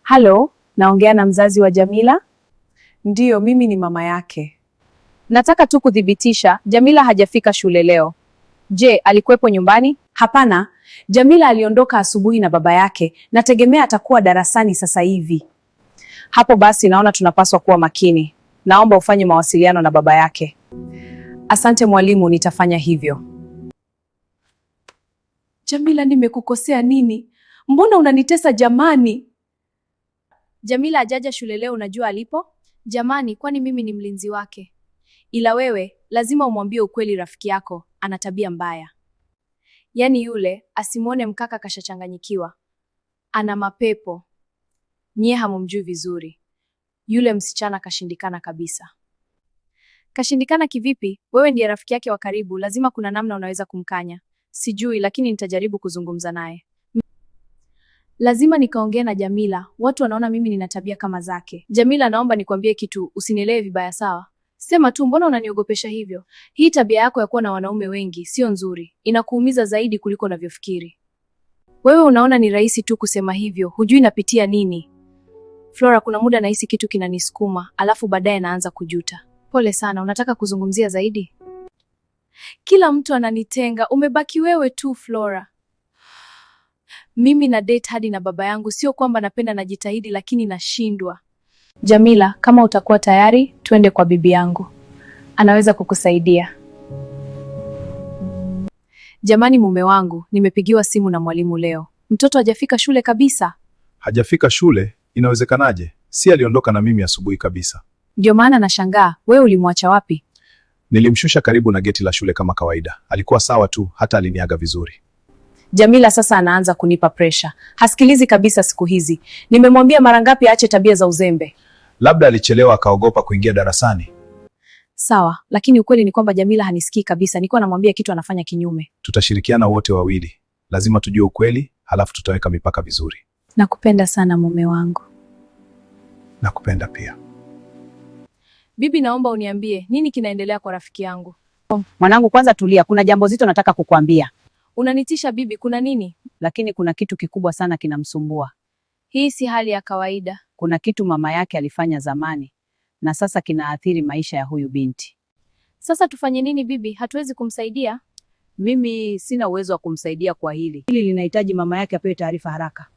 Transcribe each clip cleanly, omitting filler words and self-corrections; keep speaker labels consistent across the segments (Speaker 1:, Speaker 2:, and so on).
Speaker 1: Halo, naongea na mzazi wa Jamila? Ndiyo, mimi ni mama yake.
Speaker 2: Nataka tu kuthibitisha, Jamila hajafika shule leo. Je, alikuwepo nyumbani?
Speaker 1: Hapana, Jamila aliondoka asubuhi na baba yake. Nategemea atakuwa darasani sasa hivi.
Speaker 2: Hapo basi naona tunapaswa kuwa makini. Naomba ufanye mawasiliano na baba yake.
Speaker 1: Asante mwalimu, nitafanya hivyo. Jamila, nimekukosea nini? Mbona unanitesa jamani?
Speaker 3: Jamila hajaja shule leo, unajua alipo? Jamani, kwani mimi ni mlinzi wake? Ila wewe, lazima umwambie ukweli rafiki yako, ana tabia mbaya. Yaani yule, asimuone mkaka kashachanganyikiwa. Ana mapepo. Nyie hamumjui vizuri. Yule msichana kashindikana kabisa. Kashindikana kivipi? Wewe ndiye rafiki yake wa karibu, lazima kuna namna unaweza kumkanya. Sijui, lakini nitajaribu kuzungumza naye. Lazima nikaongea na Jamila, watu wanaona mimi nina tabia kama zake. Jamila, naomba nikwambie kitu, usinielewe vibaya sawa? Sema tu, mbona unaniogopesha hivyo? Hii tabia yako ya kuwa na wanaume wengi sio nzuri, inakuumiza zaidi kuliko unavyofikiri. Wewe unaona ni rahisi tu kusema hivyo, hujui napitia nini. Flora, kuna muda nahisi kitu kinanisukuma, alafu baadaye naanza kujuta. Pole sana, unataka kuzungumzia zaidi? Kila mtu ananitenga, umebaki wewe tu Flora. Mimi na date hadi na baba yangu, sio kwamba napenda, najitahidi lakini nashindwa. Jamila, kama utakuwa tayari, twende kwa bibi yangu. Anaweza kukusaidia. Jamani mume wangu, nimepigiwa simu na mwalimu leo. Mtoto hajafika shule kabisa.
Speaker 4: Hajafika shule? Inawezekanaje? Si aliondoka na mimi asubuhi kabisa.
Speaker 1: Ndio maana nashangaa, wewe ulimwacha wapi?
Speaker 4: Nilimshusha karibu na geti la shule kama kawaida. Alikuwa sawa tu, hata aliniaga vizuri.
Speaker 1: Jamila sasa anaanza kunipa pressure. Hasikilizi kabisa siku hizi. Nimemwambia mara ngapi aache tabia za uzembe.
Speaker 4: Labda alichelewa akaogopa kuingia darasani.
Speaker 1: Sawa, lakini ukweli ni kwamba Jamila hanisikii kabisa. Nilikuwa namwambia kitu anafanya kinyume.
Speaker 4: Tutashirikiana wote wawili. Lazima tujue ukweli, halafu tutaweka mipaka vizuri.
Speaker 1: Nakupenda sana mume wangu.
Speaker 4: Nakupenda pia.
Speaker 3: Bibi, naomba uniambie, nini kinaendelea kwa rafiki yangu?
Speaker 5: Mwanangu, kwanza tulia, kuna jambo zito nataka kukuambia.
Speaker 3: Unanitisha bibi, kuna nini?
Speaker 5: Lakini kuna kitu kikubwa sana kinamsumbua.
Speaker 3: Hii si hali ya kawaida.
Speaker 5: Kuna kitu mama yake alifanya zamani na sasa kinaathiri maisha ya huyu binti.
Speaker 3: Sasa tufanye nini bibi? Hatuwezi kumsaidia.
Speaker 5: Mimi sina uwezo wa kumsaidia kwa hili. Hili linahitaji mama yake apewe taarifa haraka.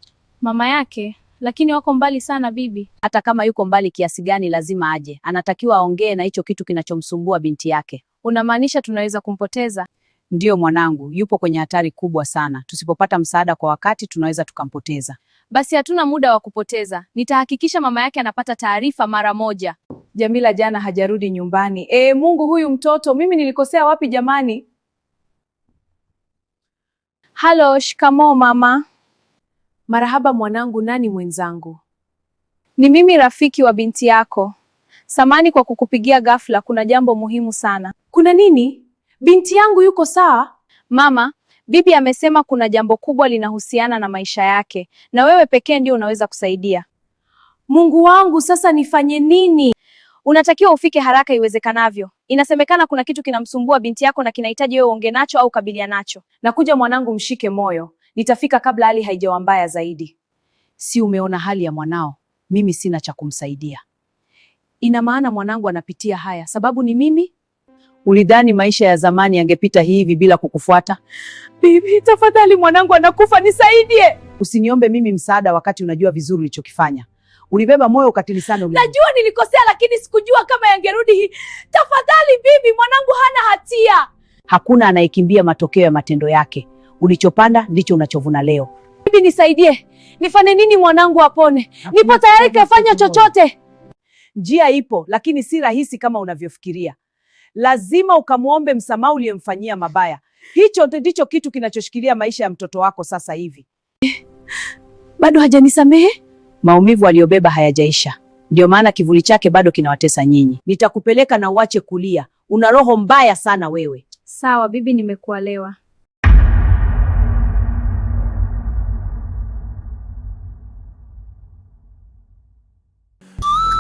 Speaker 3: Mama yake? Lakini wako mbali sana bibi.
Speaker 5: Hata kama yuko mbali kiasi gani, lazima aje. Anatakiwa aongee na hicho kitu kinachomsumbua binti yake.
Speaker 3: Unamaanisha tunaweza kumpoteza?
Speaker 5: Ndiyo mwanangu, yupo kwenye hatari kubwa sana. Tusipopata msaada kwa wakati, tunaweza tukampoteza.
Speaker 3: Basi hatuna muda wa kupoteza. Nitahakikisha mama yake anapata taarifa mara moja.
Speaker 1: Jamila jana hajarudi nyumbani. Mungu, huyu mtoto, mimi nilikosea wapi jamani? Halo, shikamoo mama. Marahaba mwanangu, nani mwenzangu?
Speaker 3: Ni mimi rafiki wa binti yako. Samani kwa kukupigia ghafla, kuna jambo muhimu sana.
Speaker 1: Kuna nini? Binti yangu yuko sawa?
Speaker 3: Mama, bibi amesema kuna jambo kubwa linahusiana na maisha yake, na wewe pekee ndio unaweza kusaidia.
Speaker 1: Mungu wangu, sasa nifanye nini?
Speaker 3: Unatakiwa ufike haraka iwezekanavyo. Inasemekana kuna kitu kinamsumbua binti yako na kinahitaji wewe uongee nacho au kabilia nacho.
Speaker 1: Nakuja mwanangu, mshike moyo. Nitafika kabla hali haijawa mbaya zaidi.
Speaker 5: Si umeona hali ya mwanao? Mimi sina cha kumsaidia.
Speaker 1: Ina maana mwanangu anapitia haya sababu ni mimi?
Speaker 5: Ulidhani maisha ya zamani yangepita hivi bila kukufuata?
Speaker 1: Bibi, tafadhali mwanangu anakufa, nisaidie.
Speaker 5: Usiniombe mimi msaada wakati unajua vizuri ulichokifanya. Ulibeba moyo ukatili sana.
Speaker 1: Najua nilikosea, lakini sikujua kama yangerudi hii. Tafadhali bibi, mwanangu hana hatia.
Speaker 5: Hakuna anayekimbia matokeo ya matendo yake. Ulichopanda ndicho unachovuna leo.
Speaker 1: Bibi nisaidie. Nifanye nini mwanangu apone? Nipo tayari kufanya chochote.
Speaker 5: Njia ipo, lakini si rahisi kama unavyofikiria. Lazima ukamwombe msamaha uliyemfanyia mabaya. Hicho ndicho kitu kinachoshikilia maisha ya mtoto wako sasa hivi.
Speaker 1: Bado hajanisamehe?
Speaker 5: Maumivu aliyobeba hayajaisha. Ndio maana kivuli chake bado kinawatesa nyinyi. Nitakupeleka na uache kulia. Una roho mbaya sana wewe.
Speaker 3: Sawa bibi, nimekuelewa.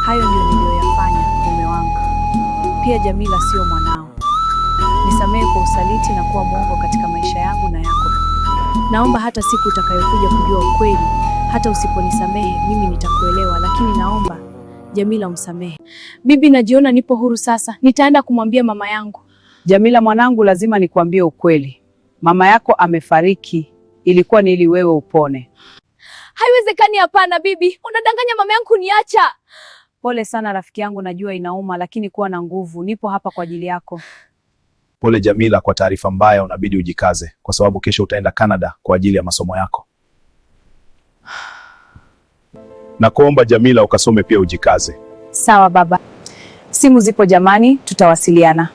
Speaker 1: Hayo ndio niliyoyafanya mume wangu. Pia Jamila sio mwanao. Nisamehe kwa usaliti na kuwa mwongo katika maisha yangu na yako. Naomba hata siku utakayokuja kujua ukweli, hata usiponisamehe, mimi nitakuelewa.
Speaker 3: naomba Jamila umsamehe. Bibi, najiona nipo huru sasa. Nitaenda kumwambia mama yangu.
Speaker 5: Jamila mwanangu, lazima nikuambie ukweli. Mama yako amefariki, ilikuwa ni ili wewe upone.
Speaker 3: Haiwezekani. Hapana bibi, unadanganya. Mama yangu niacha.
Speaker 1: Pole sana rafiki yangu, najua inauma, lakini kuwa na nguvu. Nipo hapa kwa ajili yako.
Speaker 4: Pole Jamila, kwa taarifa mbaya unabidi ujikaze, kwa sababu kesho utaenda Canada kwa ajili ya masomo yako. Na kuomba Jamila ukasome pia ujikaze.
Speaker 2: Sawa baba. Simu zipo jamani, tutawasiliana.